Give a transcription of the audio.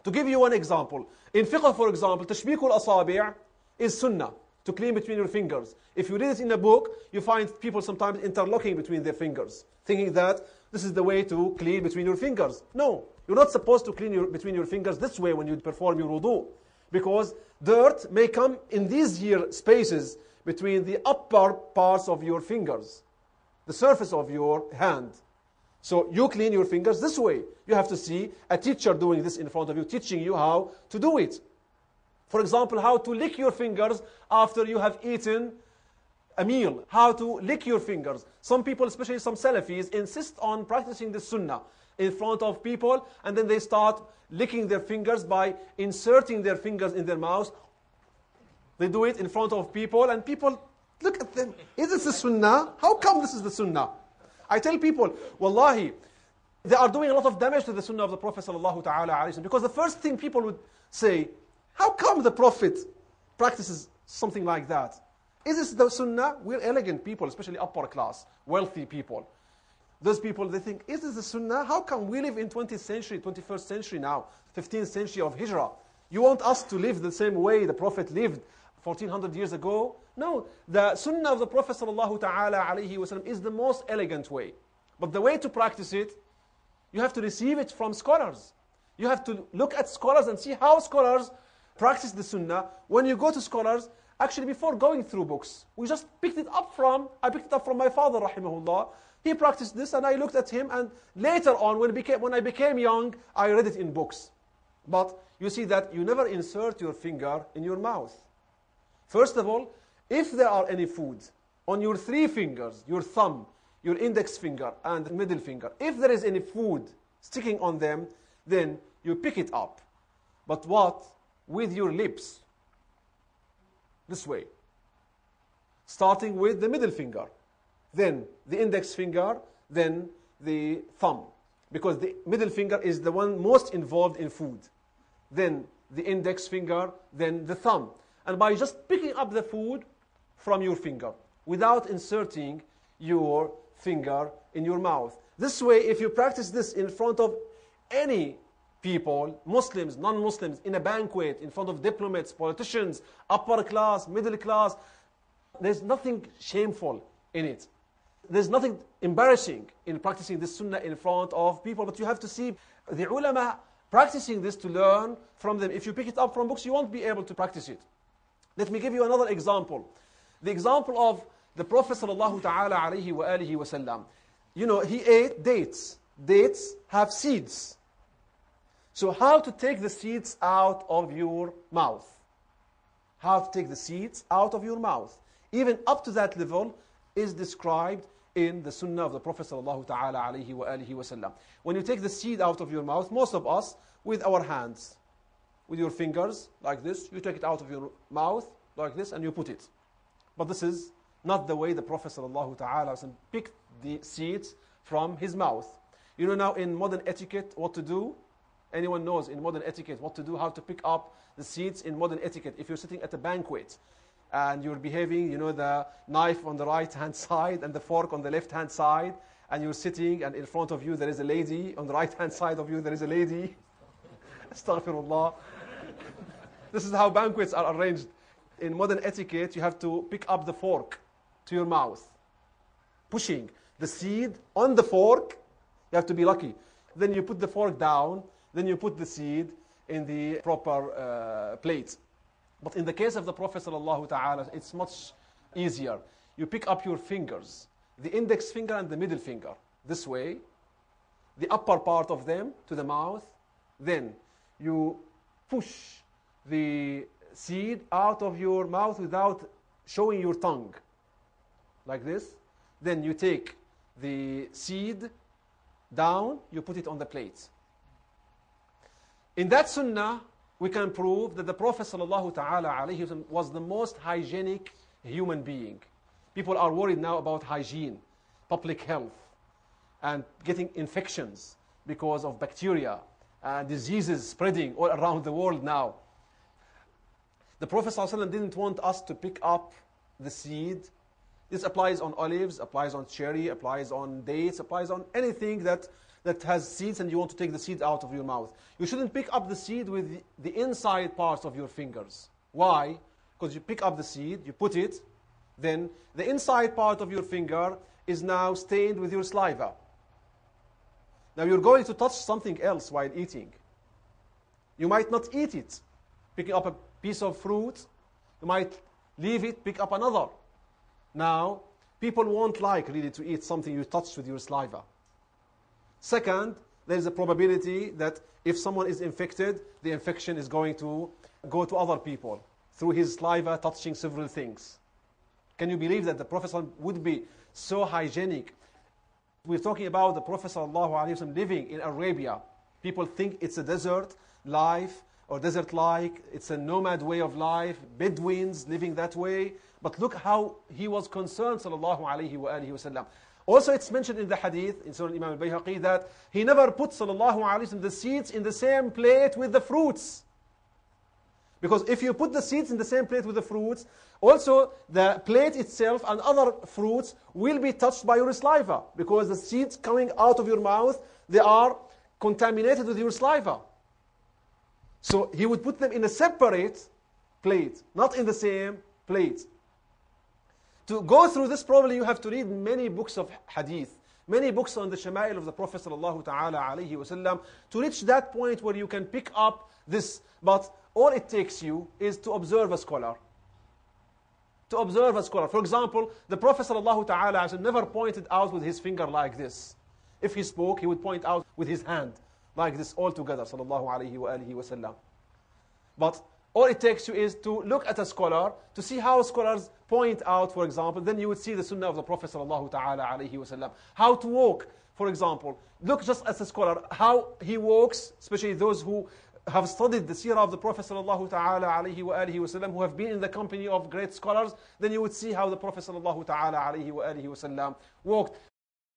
To give you one example, in fiqh, for example, تشبيك الأصابع is sunnah, to clean between your fingers. If you read it in a book, you find people sometimes interlocking between their fingers, thinking that this is the way to clean between your fingers. No, you're not supposed to clean between your fingers this way when you perform your wudu, because dirt may come in these here spaces between the upper parts of your fingers, the surface of your hand. So you clean your fingers this way. You have to see a teacher doing this in front of you, teaching you how to do it. For example, how to lick your fingers after you have eaten a meal. How to lick your fingers. Some people, especially some Salafis, insist on practicing the sunnah in front of people, and then they start licking their fingers by inserting their fingers in their mouth. They do it in front of people, and people look at them. Is this the sunnah? How come this is the sunnah? I tell people, wallahi, they are doing a lot of damage to the sunnah of the Prophet sallallahu ta'ala alayhi wa sallam, because the first thing people would say, how come the Prophet practices something like that? Is this the sunnah? We're elegant people, especially upper class, wealthy people. Those people, they think, is this the sunnah? How come we live in 20th century, 21st century now, 15th century of hijrah? You want us to live the same way the Prophet lived 1400 years ago? No, the sunnah of the Prophet sallallahu ta'ala alayhi wa sallam is the most elegant way. But the way to practice it, you have to receive it from scholars. You have to look at scholars and see how scholars practice the sunnah. When you go to scholars, actually before going through books, I picked it up from my father, rahimahullah. He practiced this and I looked at him, and later on, when I became young, I read it in books. But you see that you never insert your finger in your mouth. First of all, if there are any food on your three fingers, your thumb, your index finger, and middle finger, if there is any food sticking on them, then you pick it up. But what? With your lips. This way. Starting with the middle finger, then the index finger, then the thumb. Because the middle finger is the one most involved in food. Then the index finger, then the thumb. And by just picking up the food from your finger, without inserting your finger in your mouth. This way, if you practice this in front of any people, Muslims, non-Muslims, in a banquet, in front of diplomats, politicians, upper class, middle class, there's nothing shameful in it. There's nothing embarrassing in practicing this sunnah in front of people, but you have to see the ulama practicing this to learn from them. If you pick it up from books, you won't be able to practice it. Let me give you another example. The example of the Prophet sallallahu ta'ala alayhi wa alihi wa sallam. You know, he ate dates. Dates have seeds. So how to take the seeds out of your mouth? How to take the seeds out of your mouth? Even up to that level is described in the sunnah of the Prophet sallallahu ta'ala alayhi wa alihi wa sallam. When you take the seed out of your mouth, most of us, with our hands, with your fingers, like this, you take it out of your mouth, like this, and you put it. But this is not the way the Prophet sallallahu ta'ala picked the seeds from his mouth. You know now in modern etiquette what to do? Anyone knows in modern etiquette what to do, how to pick up the seeds in modern etiquette? If you're sitting at a banquet and you're behaving, you know, the knife on the right-hand side and the fork on the left-hand side, and you're sitting and in front of you there is a lady, on the right-hand side of you there is a lady. Astaghfirullah. This is how banquets are arranged. In modern etiquette, you have to pick up the fork to your mouth, pushing the seed on the fork. You have to be lucky. Then you put the fork down, then you put the seed in the proper plate. But in the case of the Prophet sallallahu ta'ala, it's much easier. You pick up your fingers, the index finger and the middle finger, this way, the upper part of them to the mouth. Then you push the seed out of your mouth without showing your tongue, like this. Then you take the seed down, you put it on the plate. In that sunnah, we can prove that the Prophet sallallahu ta'ala alayhi wa sallam was the most hygienic human being. People are worried now about hygiene, public health, and getting infections because of bacteria and diseases spreading all around the world now. The Prophet ﷺ didn't want us to pick up the seed. This applies on olives, applies on cherry, applies on dates, applies on anything that that has seeds and you want to take the seed out of your mouth. You shouldn't pick up the seed with the inside parts of your fingers. Why? Because you pick up the seed, you put it, then the inside part of your finger is now stained with your saliva. Now you're going to touch something else while eating. You might not eat it. Picking up a piece of fruit, you might leave it, pick up another. Now, people won't like really to eat something you touched with your saliva. Second, there is a probability that if someone is infected, the infection is going to go to other people through his saliva touching several things. Can you believe that the Prophet would be so hygienic? We're talking about the Prophet ﷺ living in Arabia. People think it's a desert life or desert-like. It's a nomad way of life, Bedouins living that way. But look how he was concerned, sallallahu alayhi wa alihi wa sallam. Also, it's mentioned in the hadith, in Sunnah Imam al-Bayhaqi, that he never put, sallallahu alayhi wa sallam, the seeds in the same plate with the fruits. Because if you put the seeds in the same plate with the fruits, also the plate itself and other fruits will be touched by your saliva. Because the seeds coming out of your mouth, they are contaminated with your saliva. So he would put them in a separate plate, not in the same plate. To go through this, probably you have to read many books of hadith, many books on the shama'il of the Prophet sallallahu ta'ala alayhi wa sallam, to reach that point where you can pick up this. But all it takes you is to observe a scholar. To observe a scholar. For example, the Prophet sallallahu ta'ala alayhi wa sallam never pointed out with his finger like this. If he spoke, he would point out with his hand, like this all together, sallallahu alayhi wa alihi wa sallam. But all it takes you is to look at a scholar, to see how scholars point out, for example, then you would see the sunnah of the Prophet sallallahu ta'ala alayhi wa sallam. How to walk, for example. Look just as a scholar, how he walks, especially those who have studied the seerah of the Prophet sallallahu ta'ala alayhi wa alihi wa sallam, who have been in the company of great scholars, then you would see how the Prophet sallallahu ta'ala alayhi wa alihi wa sallam walked.